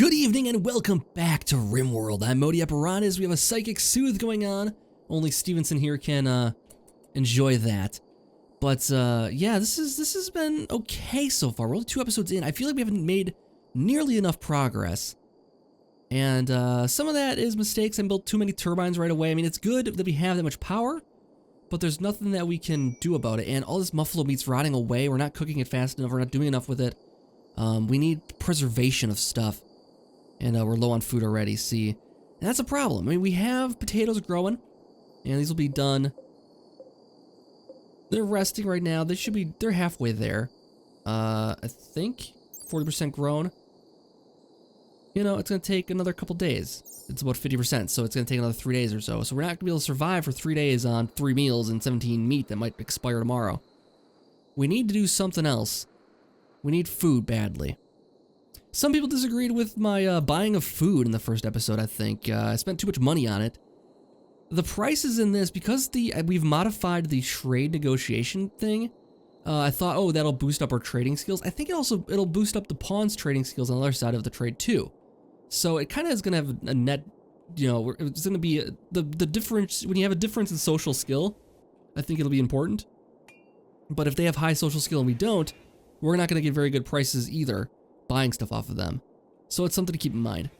Good evening and welcome back to Rimworld. I'm Modi Apparatus. We have a Psychic Soothe going on. Only Stevenson here can enjoy that. But yeah, this has been okay so far. We're only 2 episodes in. I feel like we haven't made nearly enough progress. And some of that is mistakes and built too many turbines right away. I mean, it's good that we have that much power, but there's nothing that we can do about it. And all this muffalo meat's rotting away. We're not cooking it fast enough. We're not doing enough with it. We need preservation of stuff. And we're low on food already, see? And that's a problem. I mean, we have potatoes growing, and these will be done. They're resting right now. They should be, they're halfway there. I think 40% grown. You know, it's gonna take another couple days. It's about 50%, so it's gonna take another 3 days or so. So we're not gonna be able to survive for 3 days on 3 meals and 17 meat that might expire tomorrow. We need to do something else. We need food badly. Some people disagreed with my buying of food in the first episode, I think. I spent too much money on it. The prices in this, because we've modified the trade negotiation thing, I thought, oh, that'll boost up our trading skills. I think it'll boost up the pawn's trading skills on the other side of the trade too. So it kind of is going to have a net, you know, it's going to be the difference, when you have a difference in social skill, I think it'll be important. But if they have high social skill and we don't, we're not going to get very good prices either. Buying stuff off of them. So it's something to keep in mind.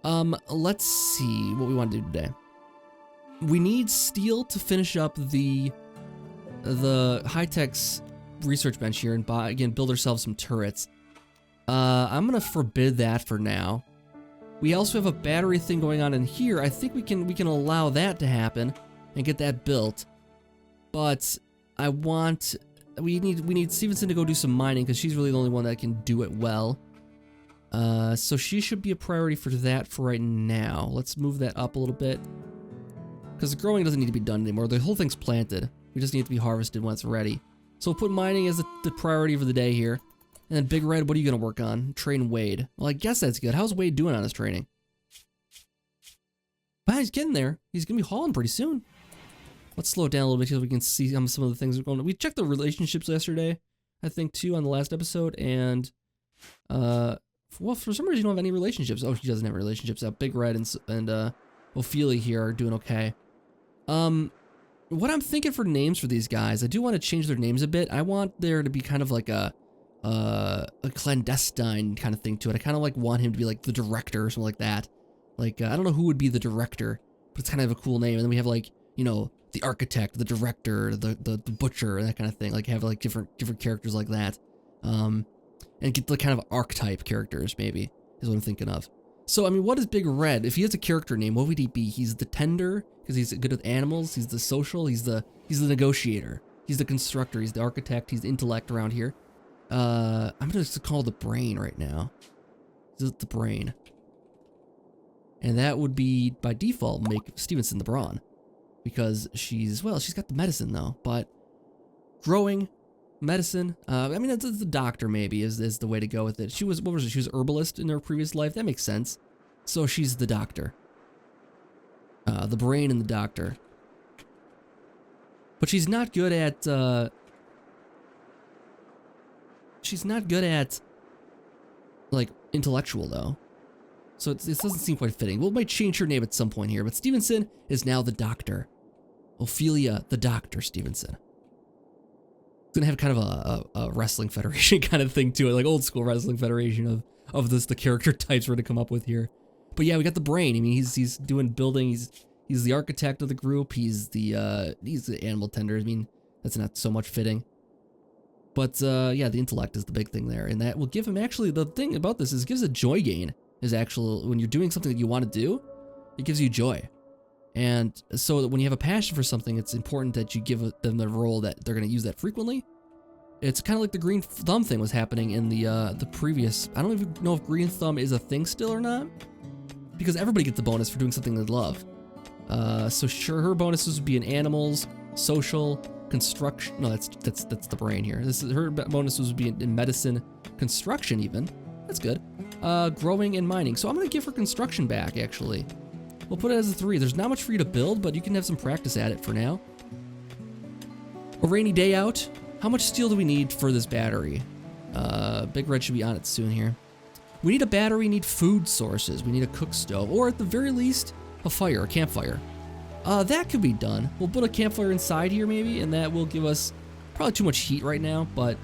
Let's see what we want to do today. We need steel to finish up the high-tech's research bench here and again build ourselves some turrets. I'm gonna forbid that for now. We also have a battery thing going on in here. I think we can allow that to happen and get that built. But we need Stevenson to go do some mining because she's really the only one that can do it well. So she should be a priority for that for right now. Let's move that up a little bit. Because the growing doesn't need to be done anymore. The whole thing's planted. We just need it to be harvested when it's ready. So we'll put mining as the priority for the day here. And then Big Red, what are you going to work on? Train Wade. Well, I guess that's good. How's Wade doing on his training? Well, he's getting there. He's going to be hauling pretty soon. Let's slow it down a little bit so we can see some of the things that are going on. We checked the relationships yesterday, I think, too, on the last episode. And, well, for some reason, you don't have any relationships. Oh, she doesn't have relationships. Big Red and Ophelia here are doing okay. What I'm thinking for names for these guys, I do want to change their names a bit. I want there to be kind of like a clandestine kind of thing to it. I kind of like want him to be like the director or something like that. Like, I don't know who would be the director, but it's kind of a cool name. And then we have like, you know, the architect, the director, the butcher, that kind of thing. Like have like different characters like that. And get the kind of archetype characters, maybe, is what I'm thinking of. So, I mean, what is Big Red? If he has a character name, what would he be? He's the tender, because he's good with animals. He's the social. He's the negotiator. He's the constructor. He's the architect. He's the intellect around here. I'm gonna just call the brain right now. This is the brain. And that would be, by default, make Stevenson the brawn. Because she's got the medicine, though. But growing... medicine, I mean, it's the doctor maybe is the way to go with it. She was, what was it? She was herbalist in her previous life. That makes sense. So she's the doctor. The brain and the doctor. But she's not good at, like, intellectual, though. So it doesn't seem quite fitting. We might change her name at some point here, but Stevenson is now the doctor. Ophelia, the doctor, Stevenson. Gonna have kind of a wrestling federation kind of thing to it, like old school wrestling federation of the character types we're gonna come up with here. But yeah, we got the brain. I mean, he's doing building. He's the architect of the group. He's the animal tender. I mean, that's not so much fitting. But yeah, the intellect is the big thing there, and that will give him actually. The thing about this is it gives a joy gain. Is actual when you're doing something that you want to do, it gives you joy. And so when you have a passion for something, it's important that you give them the role that they're going to use that frequently. It's kind of like the green thumb thing was happening in the previous. I don't even know if green thumb is a thing still or not, because everybody gets the bonus for doing something they love. So sure, her bonuses would be in animals, social, construction. No, that's the brain here. Her bonuses would be in medicine, construction even. That's good. Growing and mining. So I'm going to give her construction back actually. We'll put it as a 3. There's not much for you to build, but you can have some practice at it for now. A rainy day out. How much steel do we need for this battery? Big Red should be on it soon here. We need a battery, need food sources. We need a cook stove, or at the very least, a fire, a campfire. That could be done. We'll put a campfire inside here maybe, and that will give us probably too much heat right now, but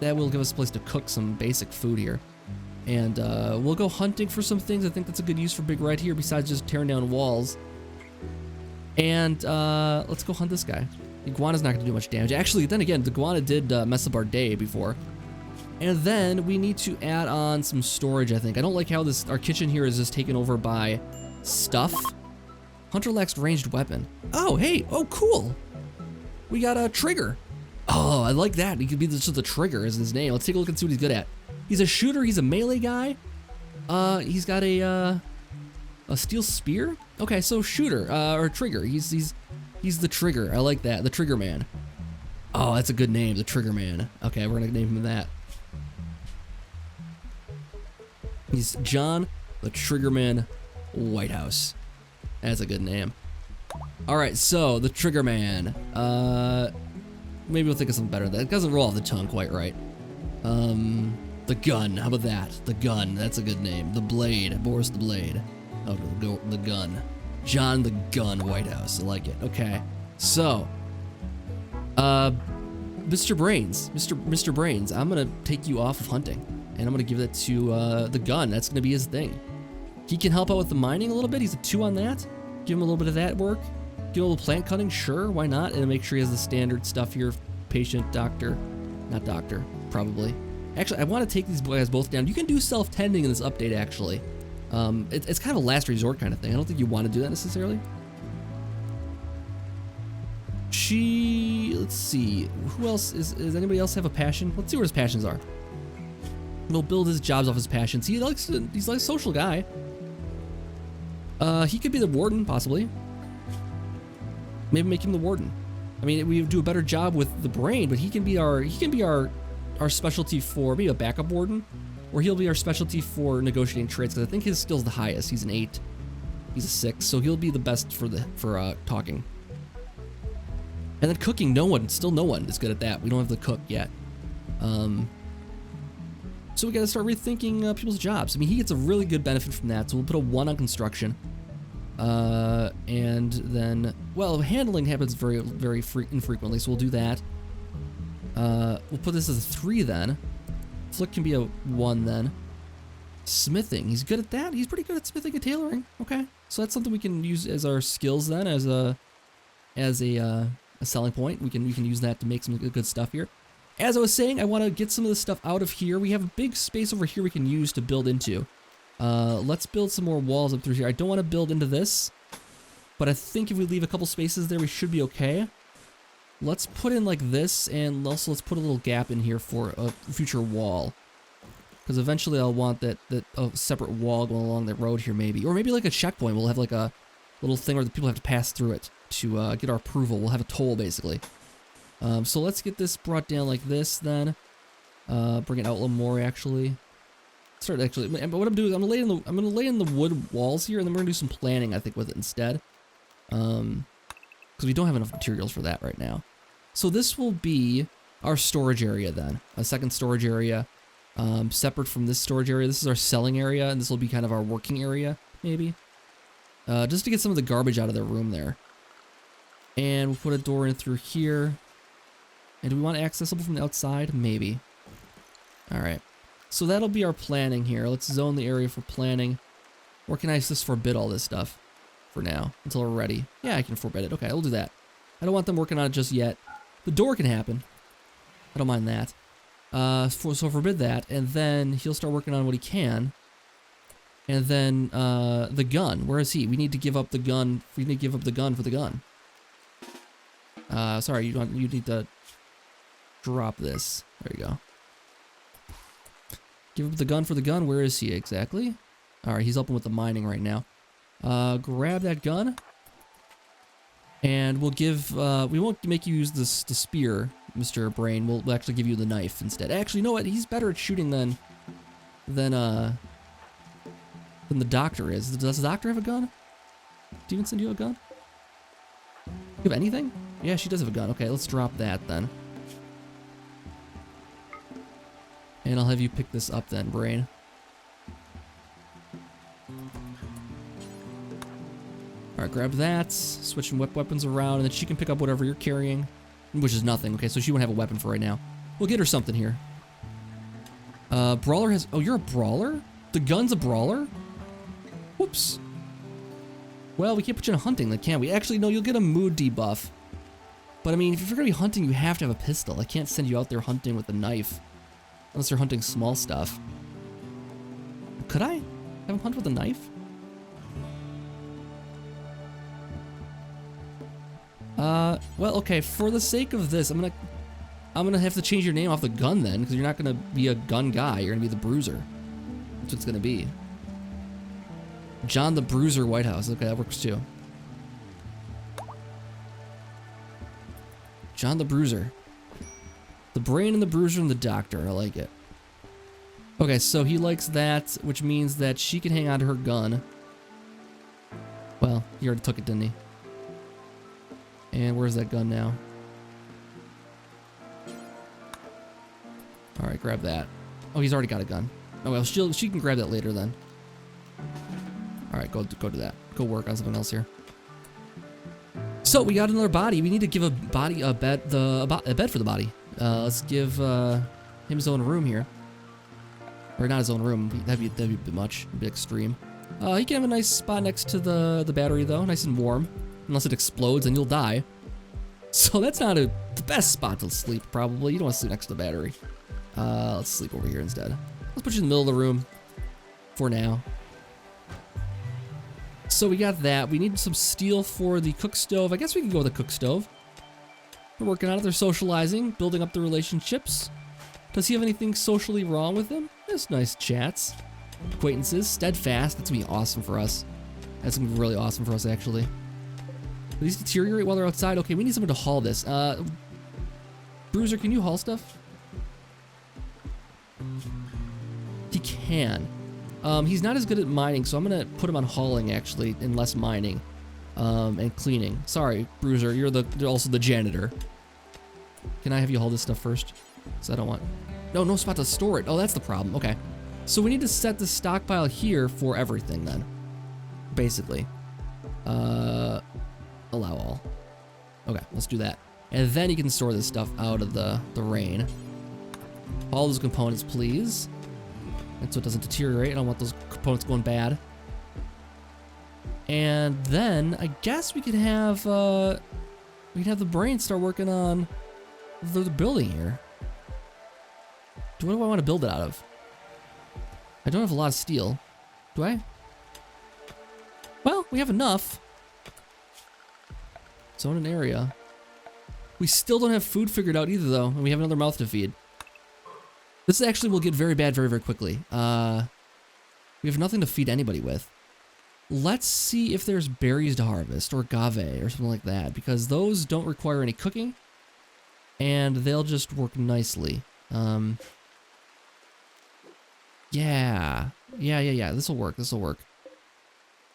that will give us a place to cook some basic food here. And we'll go hunting for some things. I think that's a good use for Big Red here, besides just tearing down walls. And let's go hunt this guy. The iguana's not gonna do much damage. Actually, then again, the iguana did mess up our day before. And then we need to add on some storage, I think. I don't like how our kitchen here is just taken over by stuff. Hunter lacks ranged weapon. Oh, hey, oh, cool. We got a trigger. Oh, I like that. He could be just the trigger is his name. Let's take a look and see what he's good at. He's a shooter, he's a melee guy. He's got a steel spear. Okay, so shooter, or trigger. He's the trigger. I like that, the trigger man. Oh, that's a good name, the trigger man. Okay, we're gonna name him that. He's John the Triggerman Whitehouse. That's a good name. All right, so the Triggerman. Maybe we'll think of something better. That doesn't roll off the tongue quite right. The gun. How about that? The gun. That's a good name. The blade. Boris the Blade. Oh, the gun. John the Gun Whitehouse. I like it. Okay. So, Mr. Brains. Mr. Brains. I'm gonna take you off of hunting, and I'm gonna give that to the gun. That's gonna be his thing. He can help out with the mining a little bit. He's a 2 on that. Give him a little bit of that work. Give him a little plant cutting, sure, why not? And make sure he has the standard stuff here. Patient, doctor, not doctor, probably. Actually, I want to take these guys both down. You can do self-tending in this update, actually. It's kind of a last resort kind of thing. I don't think you want to do that necessarily. Let's see, who else does anybody else have a passion? Let's see where his passions are. We'll build his jobs off his passions. He's like a social guy. He could be the warden, possibly. Maybe make him the warden. I mean, we do a better job with the brain, but he can be our specialty for maybe a backup warden, or he'll be our specialty for negotiating trades, because I think his skill's the highest. He's an 8. He's a 6, so he'll be the best for talking. And then cooking, still no one is good at that. We don't have the cook yet. So we gotta start rethinking people's jobs. I mean, he gets a really good benefit from that, so we'll put a 1 on construction. And then, well, handling happens very infrequently, so we'll do that. We'll put this as a 3 then. Flick can be a 1 then. Smithing, he's good at that. He's pretty good at smithing and tailoring. Okay, so that's something we can use as our skills then, as a selling point. We can use that to make some good stuff here. As I was saying, I want to get some of this stuff out of here. We have a big space over here we can use to build into. Let's build some more walls up through here. I don't want to build into this, but I think if we leave a couple spaces there, we should be okay. Let's put in like this, and also let's put a little gap in here for a future wall. Because eventually I'll want that a separate wall going along the road here maybe. Or maybe like a checkpoint. We'll have like a little thing where the people have to pass through it to get our approval. We'll have a toll basically. So let's get this brought down like this then. Bring it out a little more actually. But what I'm doing is I'm gonna lay in the wood walls here, and then we're gonna do some planning I think with it instead. Because we don't have enough materials for that right now. So this will be our storage area then. A second storage area. Separate from this storage area. This is our selling area, and this will be kind of our working area, maybe. Just to get some of the garbage out of their room there. And we'll put a door in through here. And do we want it accessible from the outside? Maybe. Alright. So that'll be our planning here. Let's zone the area for planning. Or can I just forbid all this stuff for now until we're ready? Yeah, I can forbid it. Okay, we'll do that. I don't want them working on it just yet. The door can happen. I don't mind that. So forbid that, and then he'll start working on what he can. And then the gun. Where is he? We need to give up the gun. We need to give up the gun for the gun. Sorry, you need to drop this. There you go. Give up the gun for the gun. Where is he exactly? All right, he's helping with the mining right now. Grab that gun. And we'll give, we won't make you use the spear, Mr. Brain. We'll actually give you the knife instead. Actually, you know what? He's better at shooting than the doctor is. Does the doctor have a gun? Stevenson, do you have a gun? You have anything? Yeah, she does have a gun. Okay, let's drop that then. And I'll have you pick this up then, Brain. Alright, grab that. Switching weapons around, and then she can pick up whatever you're carrying. Which is nothing. Okay, so she won't have a weapon for right now. We'll get her something here. Brawler has... Oh, you're a brawler? The gun's a brawler? Whoops. Well, we can't put you in hunting then, can we? Actually, no, you'll get a mood debuff. But I mean, if you're gonna be hunting, you have to have a pistol. I can't send you out there hunting with a knife. Unless you're hunting small stuff. Could I have him hunt with a knife? Well, okay, for the sake of this, I'm gonna have to change your name off the gun then, because you're not gonna be a gun guy, you're gonna be the bruiser. That's what it's gonna be. John the Bruiser Whitehouse. Okay, that works too. John the Bruiser. The brain and the bruiser and the doctor. I like it. Okay, so he likes that, which means that she can hang on to her gun. Well, he already took it, didn't he? And where's that gun now? Alright, grab that. Oh, he's already got a gun. Oh, well, she can grab that later then. Alright, go do that. Go work on something else here. So, we got another body. We need to give a bed for the body. Let's give him his own room here. Or not his own room. That'd be a bit much. A bit extreme. He can have a nice spot next to the battery though. Nice and warm. Unless it explodes and you'll die. So that's not the best spot to sleep, probably. You don't want to sleep next to the battery. Let's sleep over here instead. Let's put you in the middle of the room. For now. So we got that. We need some steel for the cook stove. I guess we can go with the cook stove. They're working on it. They're socializing. Building up their relationships. Does he have anything socially wrong with them? Just nice chats. Acquaintances. Steadfast. That's going to be awesome for us. That's going to be really awesome for us, actually. Do these deteriorate while they're outside? Okay, we need someone to haul this. Bruiser, can you haul stuff? He can. He's not as good at mining, so I'm going to put him on hauling, actually, and less mining. And cleaning. Sorry, Bruiser, you're also the janitor. Can I have you haul this stuff first? Because I don't want... No spot to store it. Oh, that's the problem. Okay. So we need to set the stockpile here for everything, then. Basically. Allow all. Okay, let's do that. And then you can store this stuff out of the rain. All those components, please. And so it doesn't deteriorate. I don't want those components going bad. And then I guess we could have the brain start working on the building here. What do I want to build it out of? I don't have a lot of steel. Do I? Well, we have enough. Zone an area. We still don't have food figured out either, though, and we have another mouth to feed. This actually will get very bad very, very quickly. We have nothing to feed anybody with. Let's see if there's berries to harvest, or agave, or something like that, because those don't require any cooking, and they'll just work nicely. Yeah. This'll work. Can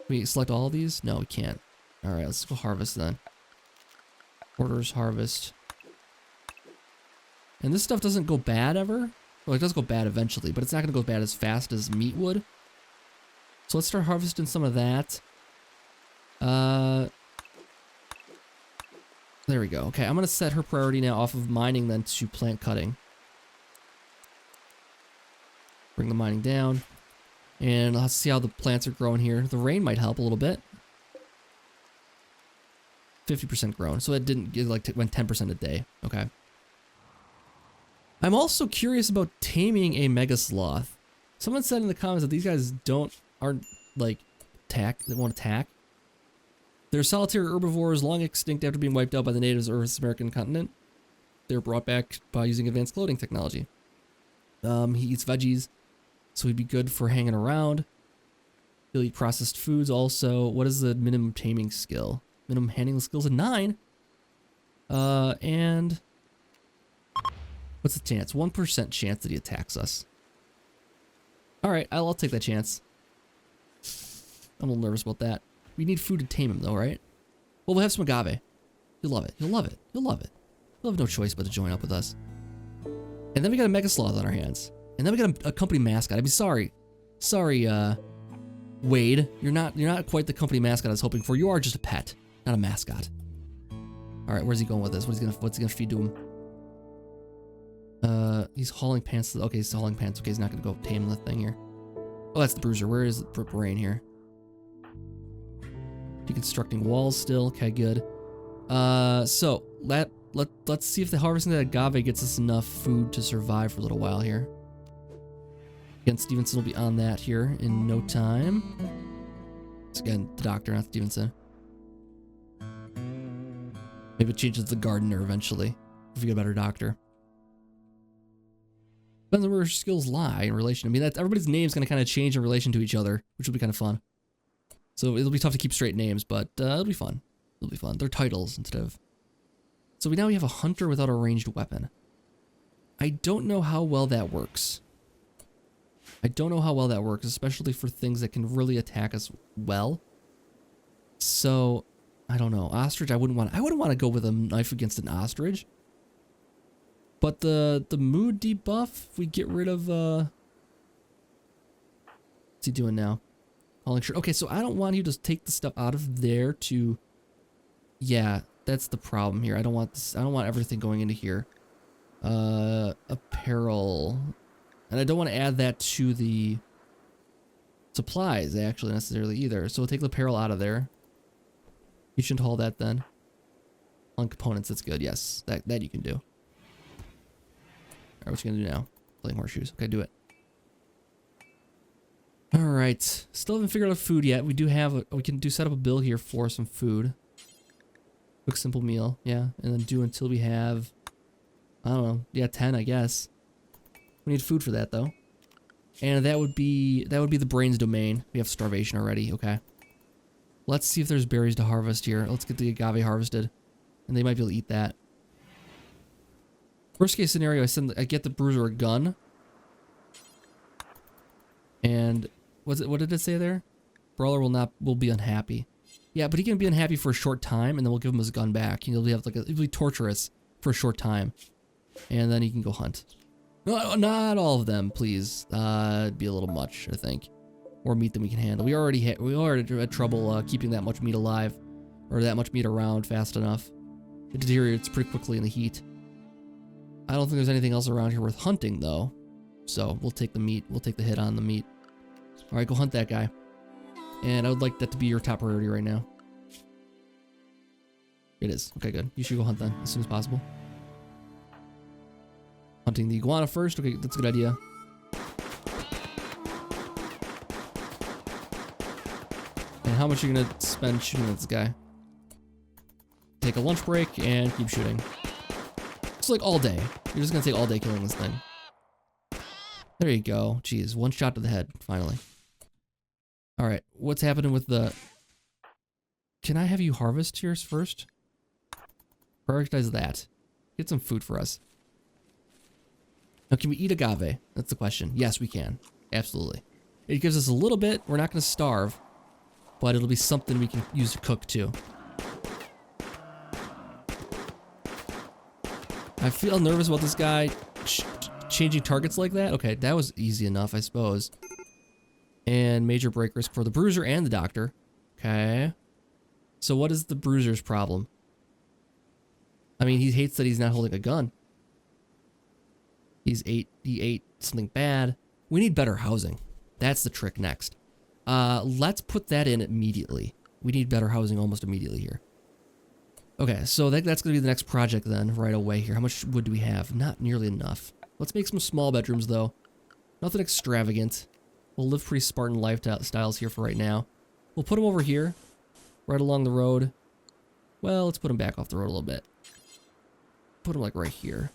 we select all of these? No, we can't. Alright, let's go harvest then. Orders harvest. And this stuff doesn't go bad ever. Well, it does go bad eventually, but it's not going to go bad as fast as meat would. So let's start harvesting some of that. There we go. Okay, I'm going to set her priority now off of mining then to plant cutting. Bring the mining down. And let's see how the plants are growing here. The rain might help a little bit. 50% grown. So it didn't get went 10% a day. Okay. I'm also curious about taming a mega sloth. Someone said in the comments that these guys aren't like they won't attack. They're solitary herbivores, long extinct after being wiped out by the natives of Earth's American continent. They're brought back by using advanced clothing technology. He eats veggies, so he'd be good for hanging around. He'll eat processed foods also. What is the minimum taming skill? Minimum handling skills a 9. And what's the chance? 1% chance that he attacks us. Alright, I'll take that chance. I'm a little nervous about that. We need food to tame him though, right? Well, we'll have some agave. You'll love it. You'll love it. You'll love it. You'll have no choice but to join up with us. And then we got a mega sloth on our hands. And then we got a company mascot. I mean, sorry, Wade, you're not quite the company mascot I was hoping for. You are just a pet, not a mascot. All right, where's he going with this? What's he gonna feed to him? He's hauling pants. Okay, he's hauling pants. Okay, he's not gonna go tame the thing here. Oh, that's the bruiser. Where is the brain here? Deconstructing walls still. Okay, good. So let's see if the harvesting that agave gets us enough food to survive for a little while here. Again, Stevenson will be on that here in no time. It's again the doctor, not Stevenson. Maybe it changes the gardener eventually if we get a better doctor. Depends on where skills lie in relation. I mean, everybody's name's gonna kind of change in relation to each other, which will be kind of fun. So it'll be tough to keep straight names, but it'll be fun. It'll be fun. They're titles instead of. So we have a hunter without a ranged weapon. I don't know how well that works. Especially for things that can really attack us well. So I don't know. Ostrich, I wouldn't want to go with a knife against an ostrich. But the mood debuff, if we get rid of what's he doing now? Calling shirt. Okay, so I don't want you to take the stuff out of there to. Yeah, that's the problem here. I don't want this. I don't want everything going into here. Apparel, and I don't want to add that to the supplies actually necessarily either. So we'll take the apparel out of there. You shouldn't haul that then. On components, that's good. Yes, that you can do. All right, what you gonna do now? Playing horseshoes. Okay, do it. All right. Still haven't figured out food yet. We do have. We can set up a bill here for some food. Quick, simple meal. Yeah, and then do until we have. I don't know. Yeah, 10, I guess. We need food for that though. And that would be the brains domain. We have starvation already. Okay. Let's see if there's berries to harvest here. Let's get the agave harvested, and they might be able to eat that. Worst case scenario, I get the bruiser a gun. And what did it say there? Brawler will be unhappy. Yeah, but he can be unhappy for a short time, and then we'll give him his gun back. He'll have it'll be torturous for a short time, and then he can go hunt. No, not all of them, please. It'd be a little much, I think. More meat than we can handle. We already had trouble keeping that much meat alive, or that much meat around fast enough. It deteriorates pretty quickly in the heat. I don't think there's anything else around here worth hunting, though. So we'll take the meat. We'll take the hit on the meat. All right, go hunt that guy. And I would like that to be your top priority right now. It is. Okay, good. You should go hunt then as soon as possible. Hunting the iguana first. Okay, that's a good idea. And how much are you going to spend shooting at this guy? Take a lunch break and keep shooting. It's like all day. You're just going to take all day killing this thing. There you go. Jeez, one shot to the head, finally. All right, what's happening with the... Can I have you harvest yours first? Prioritize that. Get some food for us. Now, can we eat agave? That's the question. Yes, we can. Absolutely. It gives us a little bit. We're not going to starve, but it'll be something we can use to cook, too. I feel nervous about this guy changing targets like that. Okay, that was easy enough, I suppose. And major break risk for the bruiser and the doctor. Okay. So what is the bruiser's problem? I mean, he hates that he's not holding a gun. He ate something bad. We need better housing. That's the trick next. Let's put that in immediately. We need better housing almost immediately here. Okay, so that's going to be the next project then, right away here. How much wood do we have? Not nearly enough. Let's make some small bedrooms, though. Nothing extravagant. We'll live pretty Spartan lifestyles here for right now. We'll put them over here, right along the road. Well, let's put them back off the road a little bit. Put them like right here.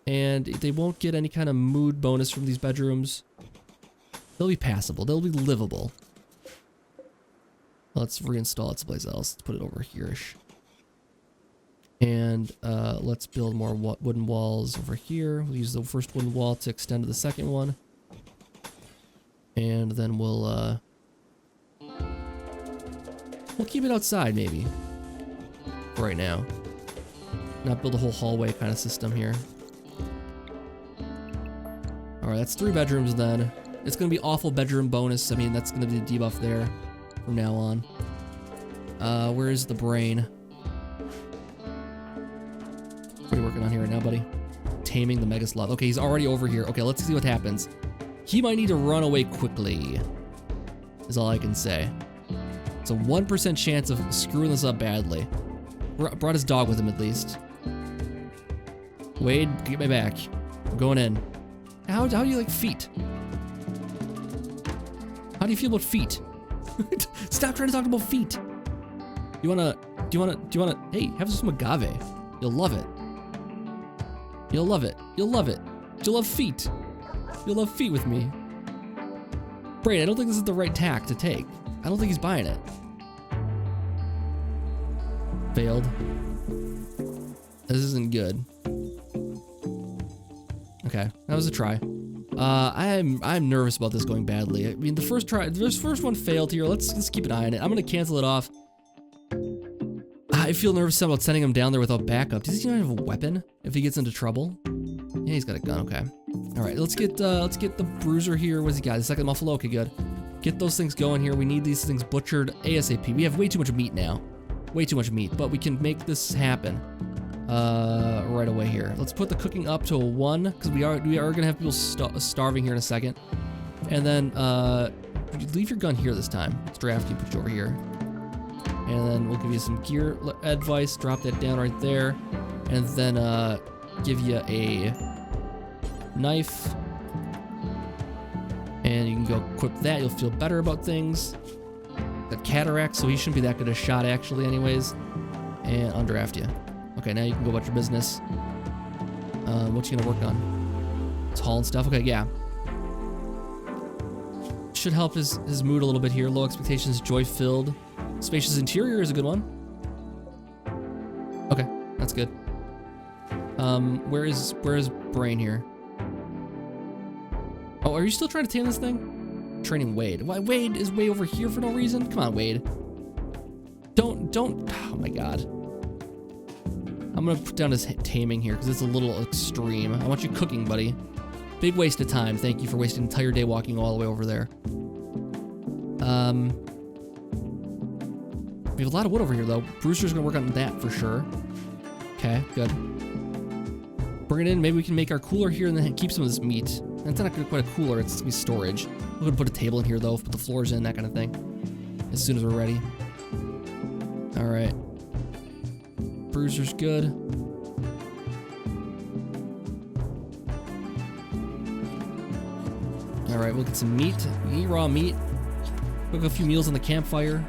And they won't get any kind of mood bonus from these bedrooms. They'll be passable. They'll be livable. Let's reinstall it someplace else. Let's put it over here-ish. And let's build more wooden walls over here. We'll use the first wooden wall to extend to the second one. And then we'll keep it outside maybe. For right now. Not build a whole hallway kind of system here. Alright, that's 3 bedrooms then. It's going to be awful bedroom bonus. I mean, that's going to be the debuff there from now on. Where is the brain? What are you working on here right now, buddy? Taming the Mega Sloth. Okay, he's already over here. Okay, let's see what happens. He might need to run away quickly, is all I can say. It's a 1% chance of screwing this up badly. Brought his dog with him at least. Wade, get my back. I'm going in. How do you like feet? How do you feel about feet? Stop trying to talk about feet. Do you wanna, hey, have some agave. You'll love it. You'll love it. You'll love it. You'll love feet. You'll love feet with me. Brain, I don't think this is the right tack to take. I don't think he's buying it. Failed. This isn't good. Okay, that was a try. I'm nervous about this going badly. I mean, the first one failed here. Let's keep an eye on it. I'm gonna cancel it off. I feel nervous about sending him down there without backup. Does he not have a weapon if he gets into trouble? Yeah, he's got a gun. Okay. All right, let's get the bruiser here. What's he got? The second muffalo. Okay, good. Get those things going here. We need these things butchered ASAP. We have way too much meat now. Way too much meat, but we can make this happen right away here. Let's put the cooking up to a 1 because we are gonna have people starving here in a second. And then leave your gun here this time. Let's draft you, put you over here. And then we'll give you some gear advice. Drop that down right there, and then give you a knife. And you can go equip that. You'll feel better about things. Got cataract, so he shouldn't be that good a shot actually anyways. And undraft you. Okay, now you can go about your business. What you gonna work on? It's hauling stuff. Okay, yeah. Should help his mood a little bit here. Low expectations, joy-filled. Spacious interior is a good one. Okay, that's good. Where is Brain here? Oh, are you still trying to tame this thing? Training Wade. Why, Wade is way over here for no reason? Come on, Wade. Don't, oh my god. I'm gonna put down his taming here because it's a little extreme. I want you cooking, buddy. Big waste of time. Thank you for wasting an entire day walking all the way over there. We have a lot of wood over here though. Brewster's gonna work on that for sure. Okay, good. Bring it in. Maybe we can make our cooler here and then keep some of this meat. That's not gonna be quite a cooler, it's gonna be storage. We're gonna put a table in here though, put the floors in, that kind of thing. As soon as we're ready. Alright. Bruiser's good. Alright, we'll get some meat. We can eat raw meat. Cook a few meals on the campfire.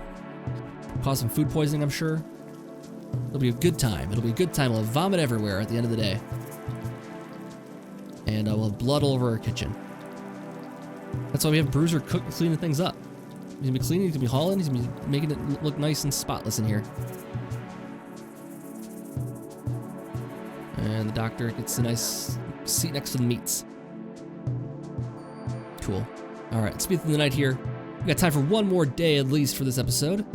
Cause some food poisoning, I'm sure. It'll be a good time. It'll be a good time. We'll have vomit everywhere at the end of the day. And we'll have blood all over our kitchen. That's why we have Bruiser cleaning things up. He's gonna be cleaning, he's gonna be hauling, he's gonna be making it look nice and spotless in here. And the doctor gets a nice seat next to the meats. Cool. Alright, let's be through the night here. We got time for one more day at least for this episode.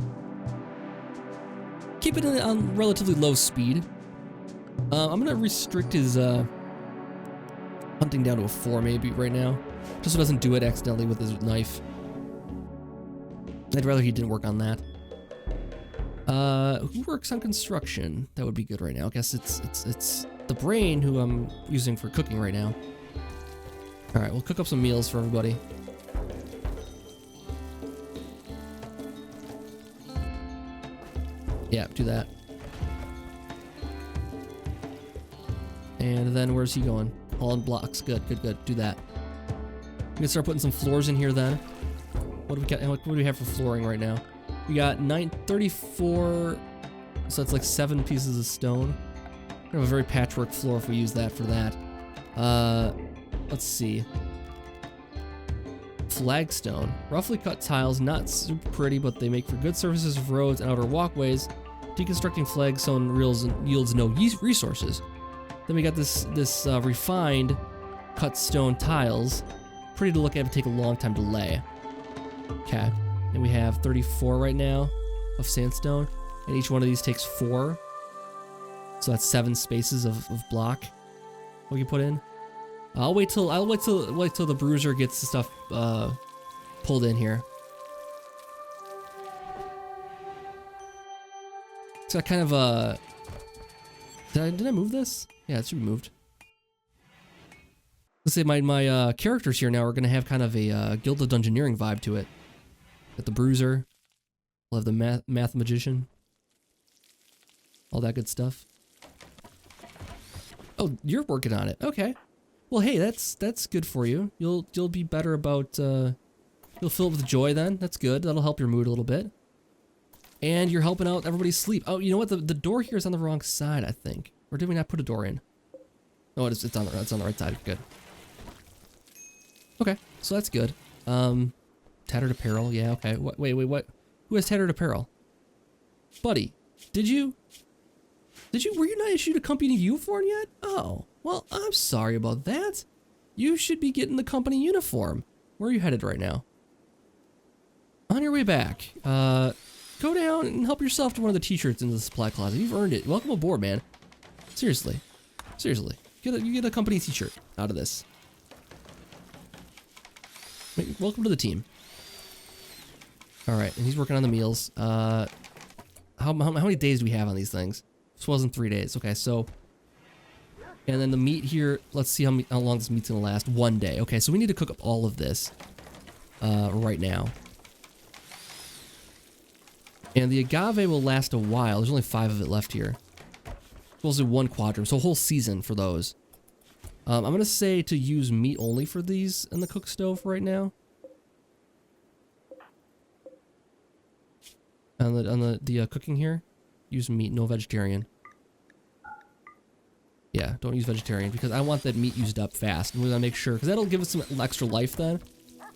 Keep it on relatively low speed. I'm gonna restrict his hunting down to a 4 maybe right now. Just so he doesn't do it accidentally with his knife. I'd rather he didn't work on that. Who works on construction? That would be good right now. I guess it's the Brain who I'm using for cooking right now. Alright, we'll cook up some meals for everybody. Yeah, do that. And then where's he going? Hauling blocks. Good, good, good. Do that. We can start putting some floors in here then. What do we got? What do we have for flooring right now? We got 34, so that's like 7 pieces of stone. We have a very patchwork floor if we use that for that. Let's see. Flagstone. Roughly cut tiles, not super pretty, but they make for good surfaces of roads and outer walkways. Deconstructing flagstone yields no resources. Then we got this refined cut stone tiles. Pretty to look at, but take a long time to lay. Okay. And we have 34 right now of sandstone, and each one of these takes 4. So that's 7 spaces of block we can put in. I'll wait till the bruiser gets the stuff pulled in here. It's got kind of a. Did I move this? Yeah, it should be moved. Let's say my characters here now are gonna have kind of a Guild of Dungeoneering vibe to it. Got the bruiser. We'll have the math magician. All that good stuff. Oh, you're working on it. Okay. Well, hey, that's good for you. You'll be better about. You'll fill it with joy then. That's good. That'll help your mood a little bit. And you're helping out everybody's sleep. Oh, you know what? The door here is on the wrong side, I think. Or did we not put a door in? Oh, it's on the right side. Good. Okay, so that's good. Tattered apparel. Yeah. Okay. Wait. What? Who has tattered apparel? Buddy, were you not issued a company uniform yet? Oh, well, I'm sorry about that. You should be getting the company uniform. Where are you headed right now? On your way back. Go down and help yourself to one of the t-shirts in the supply closet. You've earned it. Welcome aboard, man. Seriously. You get a company t-shirt out of this. Welcome to the team. All right, and he's working on the meals. How many days do we have on these things? This wasn't 3 days. Okay, so, and then the meat here. Let's see how long this meat's gonna last. 1 day. Okay, so we need to cook up all of this right now. And the agave will last a while. There's only 5 of it left here. We'll do 1 quadrum, so a whole season for those. I'm gonna say to use meat only for these in the cook stove right now. On the cooking here, use meat, no vegetarian. Yeah, don't use vegetarian because I want that meat used up fast. And we're gonna make sure, because that'll give us some extra life then.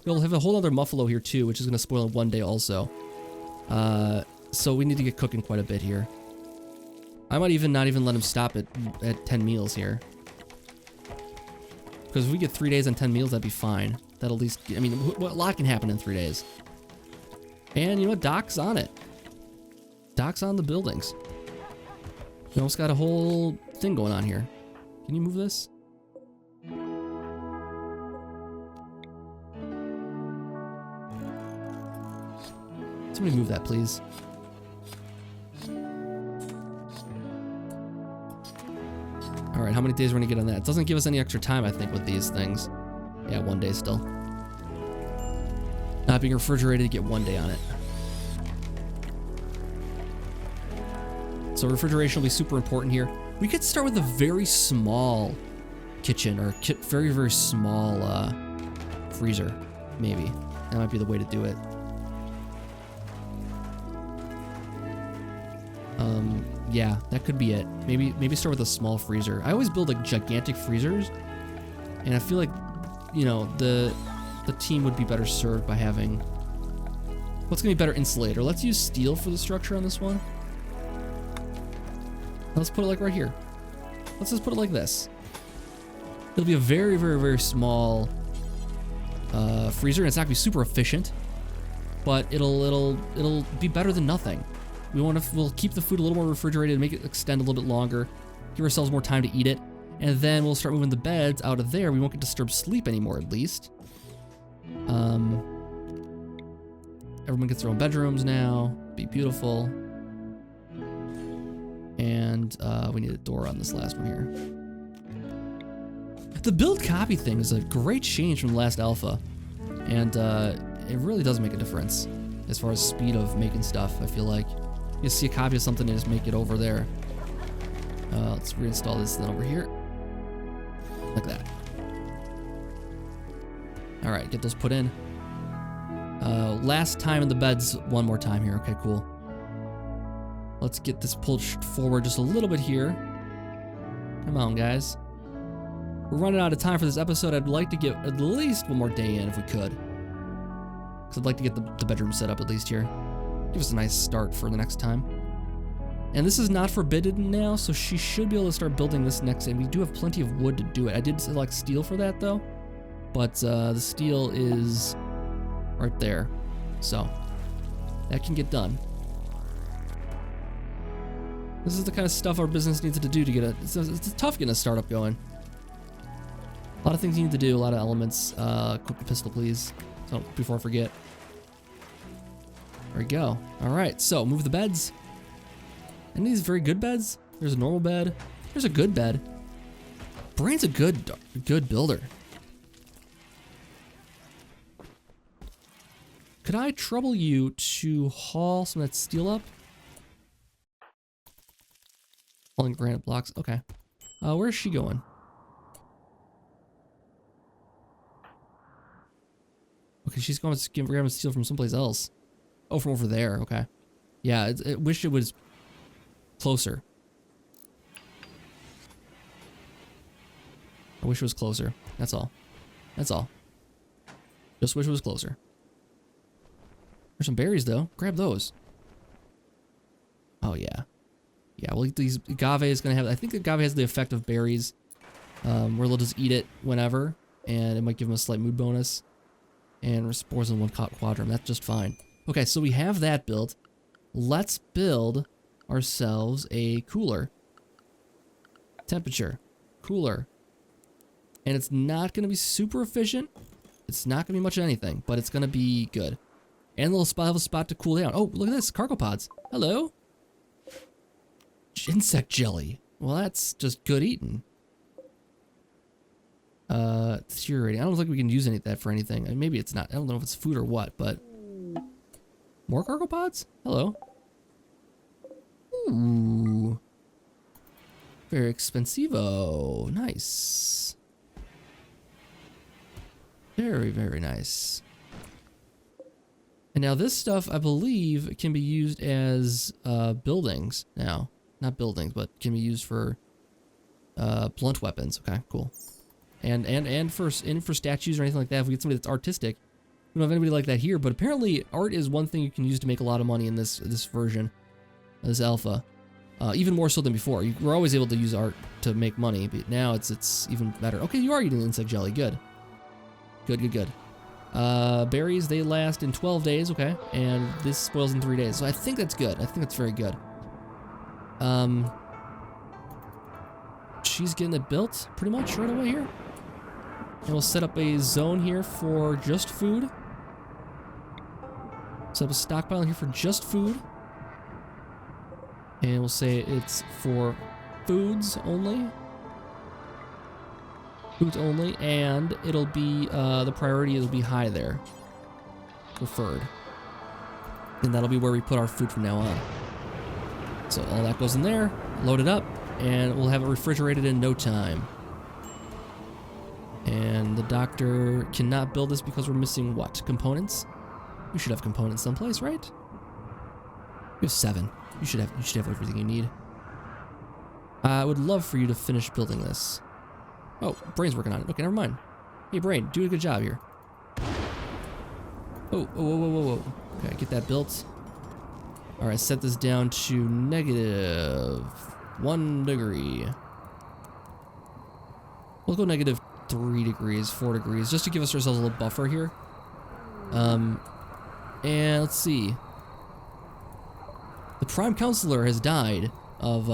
We'll have a whole other muffalo here too, which is gonna spoil in 1 day also. So we need to get cooking quite a bit here. I might not even let him stop at 10 meals here. Because if we get 3 days on 10 meals, that'd be fine. That'll at least, I mean, a lot can happen in 3 days. And you know what? Doc's on it. Doc's on the buildings. We almost got a whole thing going on here. Can you move this? Somebody move that, please. Alright, how many days we're gonna get on that? It doesn't give us any extra time, I think, with these things. Yeah, 1 day still. Not being refrigerated, get 1 day on it. So refrigeration will be super important here. We could start with a very small kitchen, or very, very small freezer, maybe. That might be the way to do it. Yeah, that could be it. Maybe start with a small freezer. I always build like gigantic freezers, and I feel like, you know, the team would be better served by having. What's gonna be better insulator? Let's use steel for the structure on this one. Let's put it like right here. Let's just put it like this. It'll be a very, very, very small freezer, and it's not gonna be super efficient, but it'll be better than nothing. We'll keep the food a little more refrigerated, make it extend a little bit longer, give ourselves more time to eat it, and then we'll start moving the beds out of there. We won't get disturbed sleep anymore, at least. Everyone gets their own bedrooms now. Be beautiful. And we need a door on this last one here. The build copy thing is a great change from the last alpha, and it really does make a difference as far as speed of making stuff. I feel like you see a copy of something and just make it over there. Let's reinstall this then over here, like that. All right, get those put in. Last time in the beds, 1 more time here. Okay, cool. Let's get this pulled forward just a little bit here. Come on, guys. We're running out of time for this episode. I'd like to get at least 1 more day in if we could. Because I'd like to get the bedroom set up at least here. Give us a nice start for the next time. And this is not forbidden now, so she should be able to start building this next. And we do have plenty of wood to do it. I did select steel for that, though. But the steel is right there. So that can get done. This is the kind of stuff our business needs to do to get it's tough getting a startup going. A lot of things you need to do, a lot of elements. Equip the pistol, please. So, before I forget. There we go. All right, so move the beds. Any of these very good beds? There's a normal bed. There's a good bed. Brain's a good builder. Could I trouble you to haul some of that steel up? Hauling granite blocks. Okay. Where's she going? Okay, she's going to grab steel from someplace else. Oh, from over there. Okay. Yeah, I wish it was closer. I wish it was closer. That's all. That's all. Just wish it was closer. There's some berries, though. Grab those. Oh, yeah. Yeah, well, these agave is going to have... I think agave has the effect of berries, where they'll just eat it whenever, and it might give them a slight mood bonus. And spores in one quadrant. That's just fine. Okay, so we have that built. Let's build ourselves a cooler. Temperature. Cooler. And it's not going to be super efficient. It's not going to be much of anything, but it's going to be good. And a little spot, have a spot to cool down. Oh, look at this. Cargo pods. Hello. Insect jelly. Well, that's just good eating. Deteriorating. I don't think we can use any of that for anything. I mean, maybe it's not. I don't know if it's food or what, but... More cargo pods? Hello. Ooh. Very expensivo. Nice. Very, very nice. And now this stuff, I believe, can be used as buildings now. Not buildings, but can be used for blunt weapons. Okay, cool. And for statues or anything like that. If we get somebody that's artistic, we don't have anybody like that here. But apparently, art is one thing you can use to make a lot of money in this version, this alpha. Even more so than before. You were always able to use art to make money, but now it's even better. Okay, you are eating insect jelly. Good. Good, good, good. Berries, they last in 12 days, okay, and this spoils in 3 days, so I think that's good. I think that's very good. She's getting it built pretty much right away here. And we'll set up a zone here for just food. Set up a stockpile here for just food. And we'll say it's for foods only. Foods only, and it'll be, the priority will be high there. Preferred. And that'll be where we put our food from now on. So all that goes in there, load it up, and we'll have it refrigerated in no time. And the doctor cannot build this because we're missing what? Components? We should have components someplace, right? We have 7. You should have everything you need. I would love for you to finish building this. Oh, Brain's working on it. Okay, never mind. Hey, Brain, do a good job here. Oh, whoa, whoa, whoa, whoa. Okay, get that built. All right, set this down to -1 degree. We'll go -3 degrees, 4 degrees, just to give ourselves a little buffer here. And let's see. The Prime Counselor has died of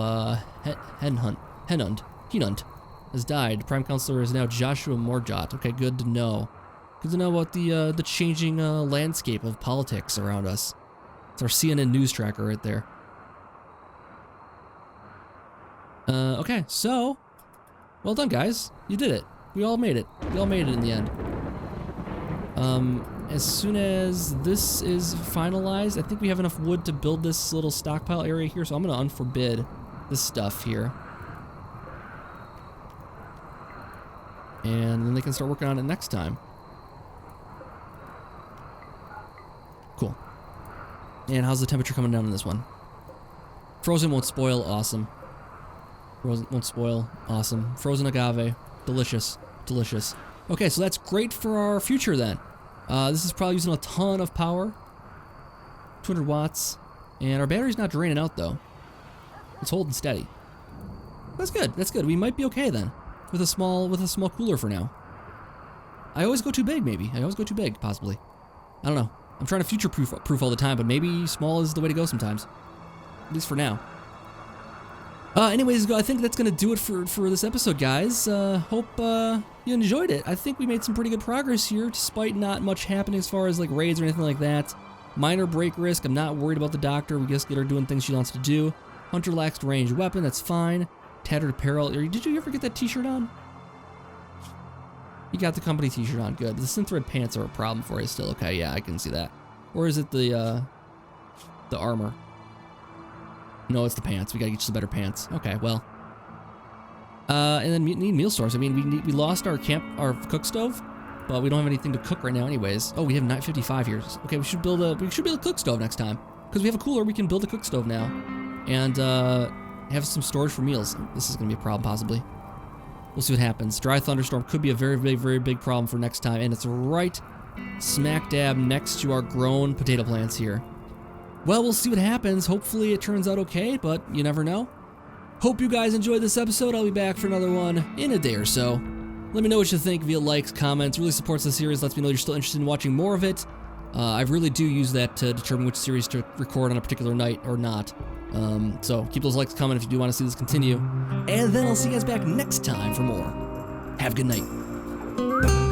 Henund has died. Prime Counselor is now Joshua Morjot. Okay, good to know. Good to know about the changing landscape of politics around us. It's our CNN news tracker right there. Okay, so well done, guys. You did it. We all made it. We all made it in the end. As soon as this is finalized, I think we have enough wood to build this little stockpile area here, so I'm gonna unforbid this stuff here. And then they can start working on it next time. Cool. And how's the temperature coming down on this one? Frozen won't spoil, awesome. Frozen won't spoil, awesome. Frozen agave, delicious, delicious. Okay, so that's great for our future then. This is probably using a ton of power. 200 watts. And our battery's not draining out though. It's holding steady. That's good, that's good. We might be okay then. With a small cooler for now. I always go too big, maybe. I always go too big, possibly. I don't know. I'm trying to future-proof all the time, but maybe small is the way to go sometimes. At least for now. Anyways, I think that's gonna do it for this episode, guys. Hope you enjoyed it. I think we made some pretty good progress here, despite not much happening as far as like raids or anything like that. Minor break risk. I'm not worried about the doctor. We just get her doing things she wants to do. Hunter lacks ranged weapon. That's fine. Tattered apparel. Did you ever get that T-shirt on? You got the company T-shirt on. Good. The synthread pants are a problem for you still. Okay, yeah, I can see that. Or is it the armor? No, it's the pants. We gotta get you some better pants. Okay, well. And then we need meal stores. I mean, we lost our cook stove, but we don't have anything to cook right now anyways. Oh, we have 955 here. Okay, we should build a cook stove next time. Because we have a cooler, we can build a cook stove now. And have some storage for meals. This is gonna be a problem possibly. We'll see what happens. Dry thunderstorm could be a very big problem for next time, and it's right smack dab next to our grown potato plants here. Well, we'll see what happens. Hopefully it turns out okay, but you never know. Hope you guys enjoyed this episode. I'll be back for another one in a day or so. Let me know what you think via likes, comments. Really supports the series. Lets me know you're still interested in watching more of it. I really do use that to determine which series to record on a particular night or not. So keep those likes coming if you do want to see this continue. And then I'll see you guys back next time for more. Have a good night.